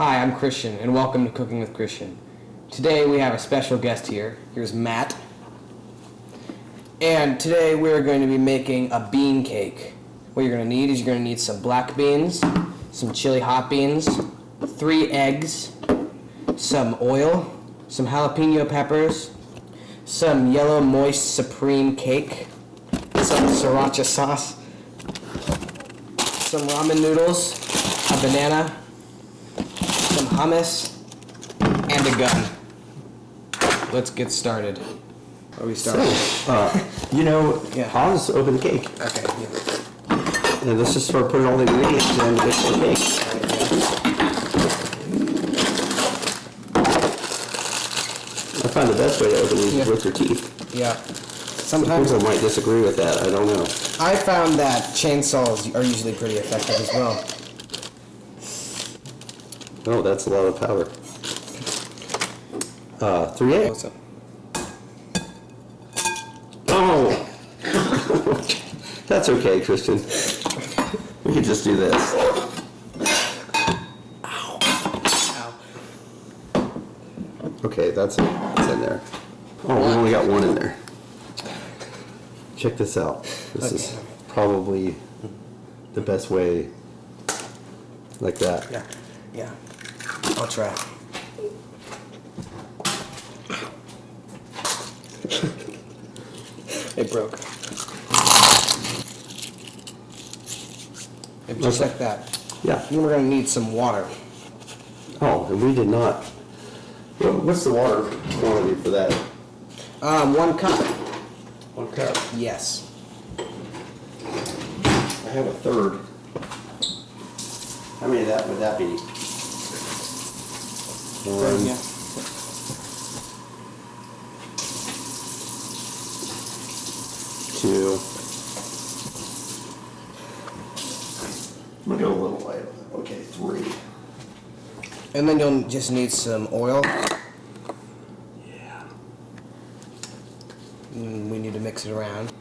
Hi, I'm Christian, and welcome to Cooking with Christian. Today we have a special guest here. Here's Matt. And today we're going to be making a bean cake. What you're going to need is you're going to need some black beans, some chili hot beans, 3 eggs, some oil, some jalapeno peppers, some yellow moist supreme cake, some sriracha sauce, some ramen noodles, a banana, some hummus, and a gun. Let's get started. Where are we starting? I'll just open the cake. Okay. Yeah. And let's just start putting all the ingredients in to mix the cake. I find the best way to open these is with your teeth. Yeah. Some people might disagree with that. I don't know. I found that chainsaws are usually pretty effective as well. Oh, that's a lot of powder. 3 eggs. Oh! That's okay, Christian. We can just do this. Ow. Okay, that's in there. Oh, we only got 1 in there. Check this out. This is probably the best way, like that. Yeah. I'll try. It broke. Just like that. Yeah. Then we're going to need some water. Oh, and we did not. What's the water quantity for that? 1 cup. 1 cup. Yes. I have a third. How many of that would that be? 1, Yeah. 2. I'm gonna go a little light. Okay, 3. And then you'll just need some oil. Yeah. We need to mix it around.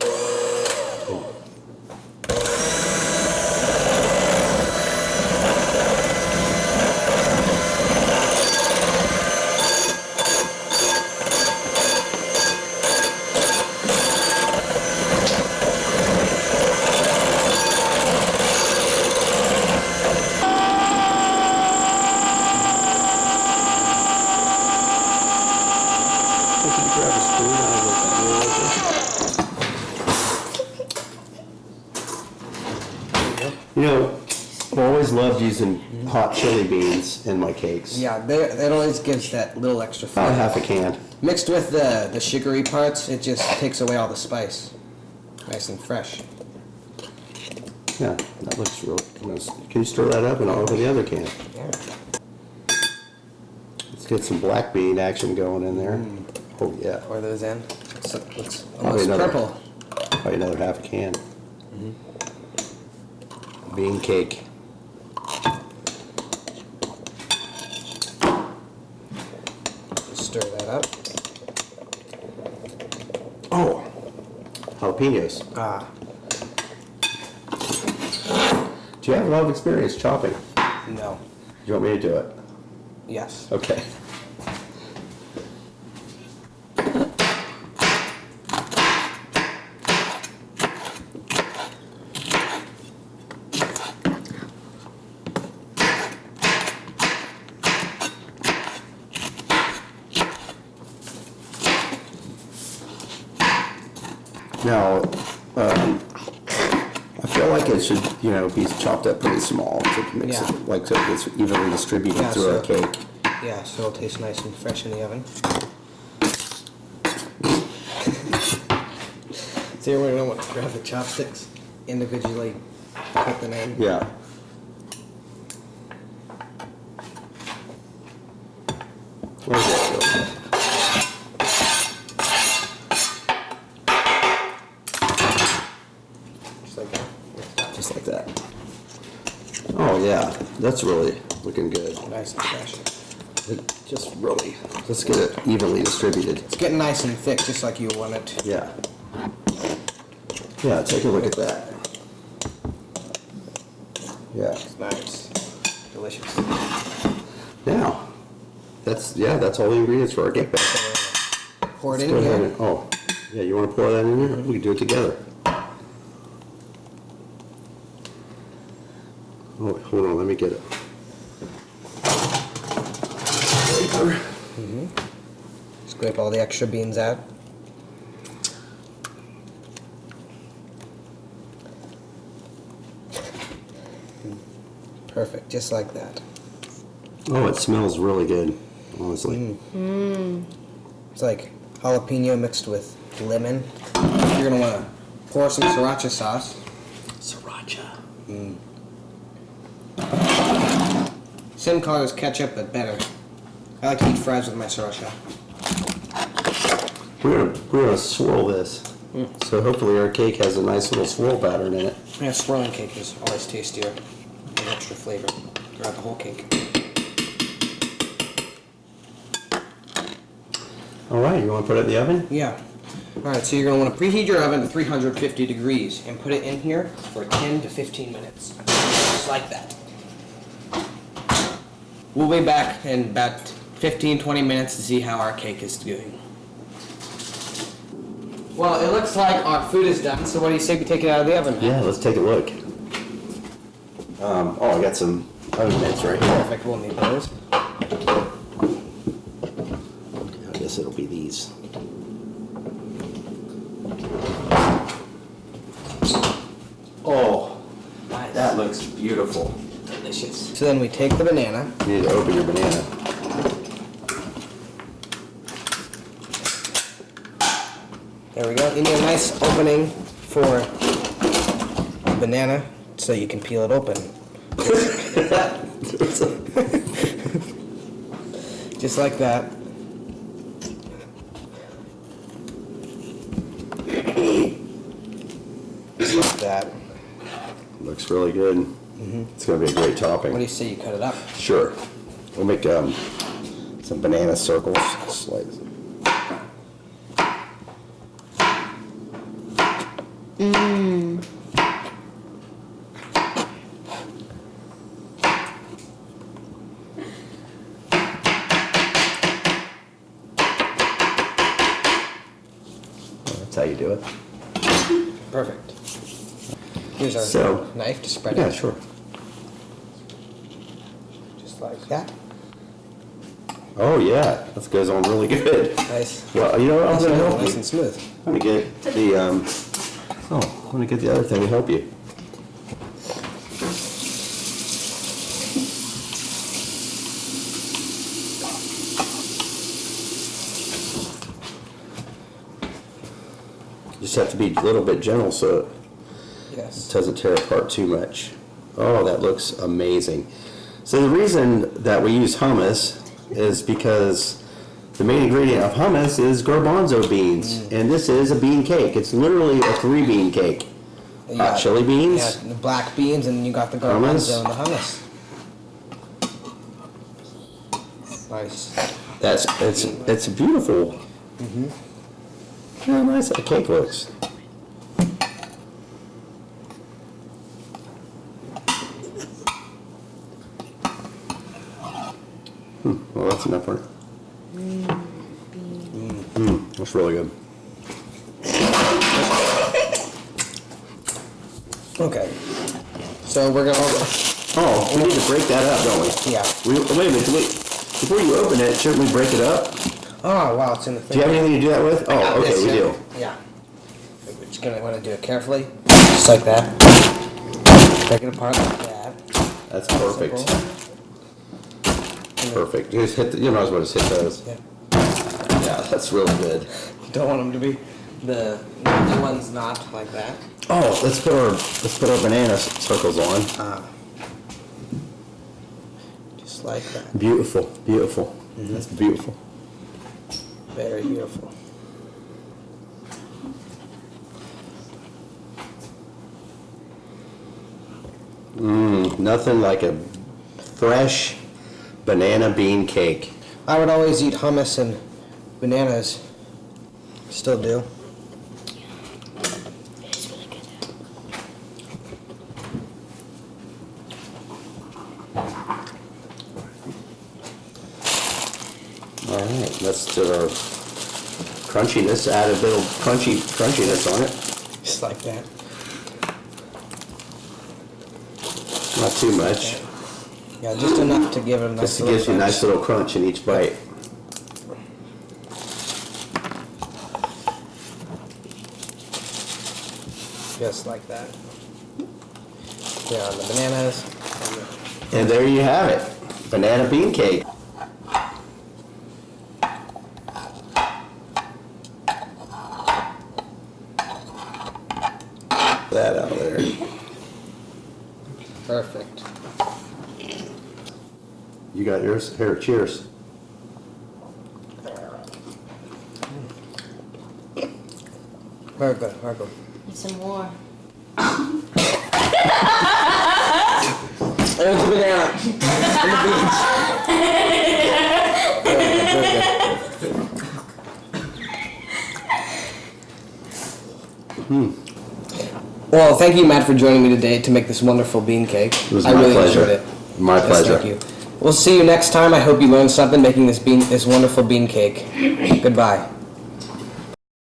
I've always loved using hot chili beans in my cakes. Yeah, that always gives that little extra flavor. About half a can. Mixed with the sugary parts, it just takes away all the spice. Nice and fresh. Yeah, that looks real nice. Can you stir that up and I'll open the other can? Yeah. Let's get some black bean action going in there. Oh yeah. Pour those in. Looks Probably almost purple. Probably another half a can. Bean cake. Stir that up. Oh, jalapenos. Do you have a lot of experience chopping? No. Do you want me to do it? Yes. Okay. Now, I feel like it should, be chopped up pretty small to mix it, so it gets evenly distributed through our cake. Yeah, so it'll taste nice and fresh in the oven. So you're going to grab the chopsticks, individually put them in. Yeah. Where's that go? Just like that. Oh yeah, that's really looking good. Nice and fresh. Just really, let's get it evenly distributed. It's getting nice and thick, just like you want it. Yeah. Yeah, take a look at that. Yeah. It's nice. Delicious. Now, that's all the ingredients for our cake batter. Pour it in Go ahead here. and- oh, yeah, you want to pour that in there? We can do it together. Oh, hold on, let me get it. Scrape all the extra beans out. Perfect, just like that. Oh, it smells really good, honestly. It's like jalapeno mixed with lemon. You're gonna wanna pour some sriracha sauce. Sriracha. Same color as ketchup, but better. I like to eat fries with my sriracha. We're gonna swirl this. So hopefully our cake has a nice little swirl pattern in it. Yeah, swirling cake is always tastier. With extra flavor throughout the whole cake. All right, you want to put it in the oven? Yeah. Alright, so you're going to want to preheat your oven to 350 degrees and put it in here for 10 to 15 minutes. Just like that. We'll be back in about 15-20 minutes to see how our cake is doing. Well, it looks like our food is done, so what do you say we take it out of the oven? Yeah, let's take a look. Oh, I got some oven mitts right here. Perfect, we'll need those. I guess it'll be these. Oh, Nice. that looks beautiful. Delicious. So then we take the banana. You need to open your banana. There we go. You need a nice opening for the banana so you can peel it open. Just like that. Just like that. Looks really good. It's going to be a great topping. What do you say you cut it up? Sure. We'll make some banana circles. Slice. That's how you do it. Perfect. Here's our So- knife to spread Yeah, it. sure. Just like that. Oh yeah, that goes on really good. Nice. Well, you know what? I'm Nice gonna and help nice you. and smooth. I'm gonna get the I'm gonna get the other thing to help you. You just have to be a little bit gentle so it Yes. doesn't tear apart too much. Oh, that looks amazing. So the reason that we use hummus is because the main ingredient of hummus is garbanzo beans, and this is a bean cake. It's literally a 3-bean cake. You Hot got- chili beans. Yeah, the black beans, and then you got the garbanzo and the hummus. Nice. It's beautiful. How nice that cake looks. Well, that's enough for it. That's really good. Okay. So we're gonna. Oh, we need to break that up, don't we? Yeah. Wait a minute. Before you open it, shouldn't we break it up? Oh wow, it's in the thing. Do you have anything to do that with? I got Oh, okay, this, we yeah. do. Yeah. We're just gonna want to do it carefully, just like that. Break it apart like that. That's perfect. Simple. Perfect. Just hit you might as well just hit those. Yeah. Yeah, that's really good. Don't want them to be the ones not like that. Oh, let's put our banana circles on. Just like that. Beautiful, beautiful. That's beautiful. Very beautiful. Nothing like a fresh banana bean cake. I would always eat hummus and bananas. Still do. All right, let's do our crunchiness. Add a little crunchiness on it. Just like that. Not too much. Yeah, just enough to give it a nice Just little gives you a crunch. nice little crunch in each bite. Just like that. Yeah, on the bananas. And there you have it, banana bean cake. That out there. Perfect. You got yours? Here, cheers. Very good, very good. Need some more. There's the banana. And the beans. Very good. Well, thank you, Matt, for joining me today to make this wonderful bean cake. It was I my really pleasure. enjoyed it. My Yes, pleasure. thank you. We'll see you next time. I hope you learned something making this wonderful bean cake. Goodbye.